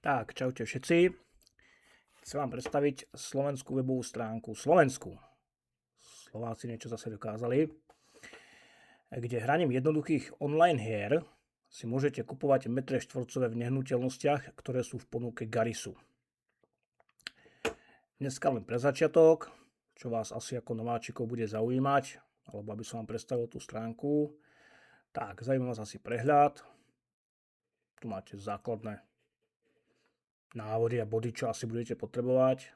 Tak, čaute všetci. Chcem vám predstaviť slovenskú webovú stránku Slovensku. Slováci niečo zase dokázali. Kde hraním jednoduchých online hier si môžete kupovať metre štvorcové v nehnuteľnostiach, ktoré sú v ponuke Garisu. Dneska len pre začiatok, čo vás asi ako nováčikov bude zaujímať, alebo aby som vám predstavil tú stránku. Tak, zaujíma vás asi prehľad. Tu máte základné návody a body, čo asi budete potrebovať.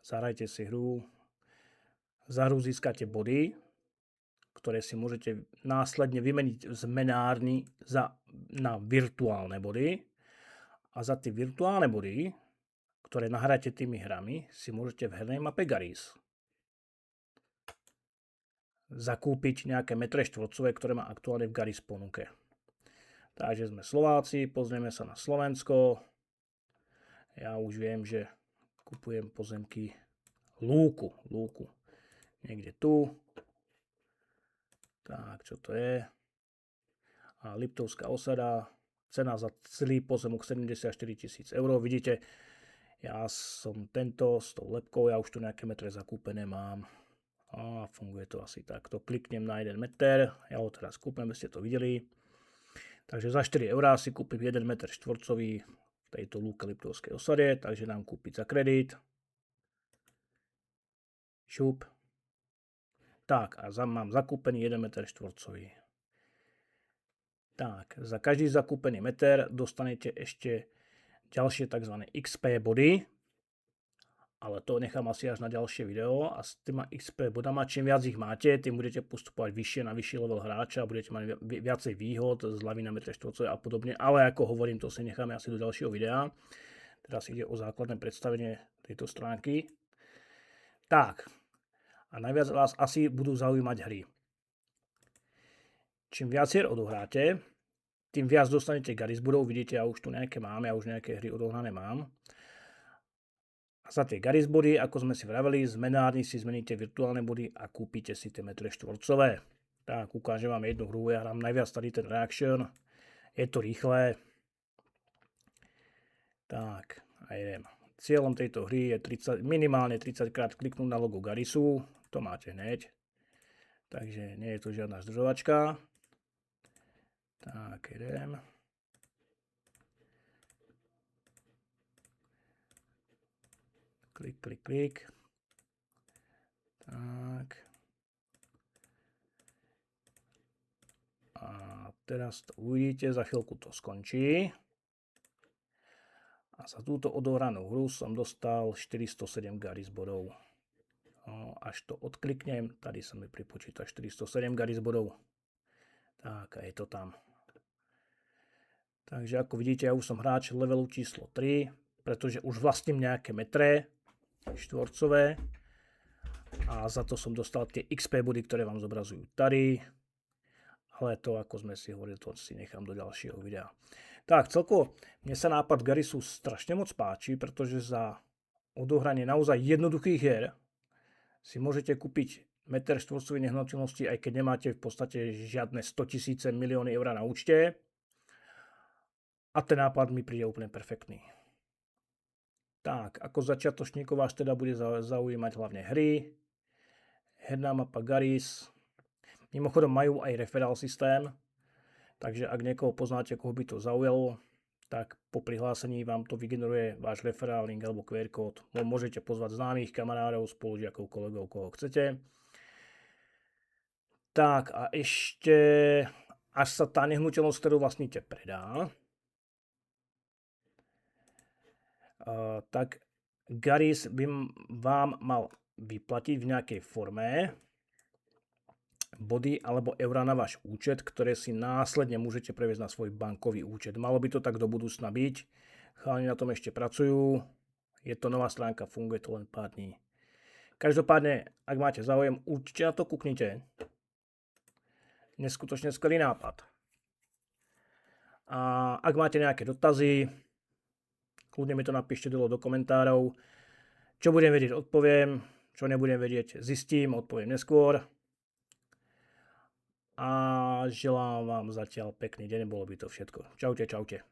Zahrajte si hru. Za hru získate body, ktoré si môžete následne vymeniť v zmenárni na virtuálne body. A za tie virtuálne body, ktoré nahráte tými hrami, si môžete v hernej mape Garis zakúpiť nejaké metre štvorcové, ktoré má aktuálne v Garis ponuke. Takže sme Slováci, pozrieme sa na Slovensko. Ja už viem, že kupujem pozemky lúku. Niekde tu. Tak, čo to je? A Liptovská osada. Cena za celý pozemok 74 000 eur. Vidíte, ja som tento s tou lepkou, ja už tu nejaké metre zakúpené mám. A funguje to asi takto. Kliknem na 1 meter. Ja ho teraz kúpem, aby ste to videli. Takže za 4 eurá si kúpim 1 meter štvorcový v tejto lúke Liptovskej osade. Takže dám kúpiť za kredit. Šup. Tak, a mám zakúpený 1 meter štvorcový. Tak, za každý zakúpený meter dostanete ešte ďalšie tzv. XP body, ale to nechám asi až na ďalšie video. A s týma XP bodama, čím viac ich máte, tým budete postupovať vyššie na vyšší level hráča, budete mať viacej výhod, zľavy na metre štvorcové a podobne, ale ako hovorím, to si necháme asi do ďalšieho videa. Teraz ide o základné predstavenie tejto stránky. Tak. A najviac vás asi budú zaujímať hry. Čím viac hier odohráte, tým viac dostanete Garis bodov. Vidíte, ja už tu nejaké mám, ja už nejaké hry odohrané mám. A za tie Garis body, ako sme si vraveli, z menárny si zmeníte virtuálne body a kúpite si tie metre štvorcové. Tak, ukážem vám jednu hru, ja hrám najviac tady ten Reaction. Je to rýchle. Tak, a idem. Cieľom tejto hry je minimálne 30 krát kliknúť na logo Garisu. To máte hneď. Takže nie je to žiadna zdržovačka. Tak, idem. Klik. Tak. A teraz to uvidíte, za chvíľku to skončí. A za túto odohranú hru som dostal 407 Garis bodov. Až to odkliknem, tady sa mi pripočíta 407 Garis bodov. Tak, a je to tam. Takže ako vidíte, ja už som hráč levelu číslo 3, pretože už vlastním nejaké metre štvorcové. A za to som dostal tie XP body, ktoré vám zobrazujú tady. Ale to, ako sme si hovorili, to si nechám do ďalšieho videa. Tak, celkovo, mne sa nápad Garisu strašne moc páči, pretože za odohranie naozaj jednoduchých hier si môžete kúpiť meter štvorcových nehnuteľností, aj keď nemáte v podstate žiadne 100 000 milióny eur na účte. A ten nápad mi príde úplne perfektný. Tak, ako začiatočníkov vás teda bude zaujímať hlavne hry. Herná mapa Garis. Mimochodom majú aj referál systém, takže ak niekoho poznáte, koho by to zaujalo, tak po prihlásení vám to vygeneruje váš referál link alebo QR kód. Môžete pozvať známych, kamarádov, spolužiakov, kolegov, koho chcete. Tak a ešte, až sa tá nehnuteľnosť, ktorú vlastníte, predá, tak Garis by vám mal vyplatiť v nejakej forme body alebo eurá na váš účet, ktoré si následne môžete previesť na svoj bankový účet. Malo by to tak do budúcna byť. Chalani na tom ešte pracujú. Je to nová stránka, funguje to len pár dní. Každopádne, ak máte záujem, určite na to kúknite. Neskutočne skvelý nápad. A ak máte nejaké dotazy, kľudne mi to napíšte dole do komentárov. Čo budem vedieť, odpoviem. Čo nebudem vedieť, zistím, odpoviem neskôr. A želám vám zatiaľ pekný deň, bolo by to všetko. Čaute.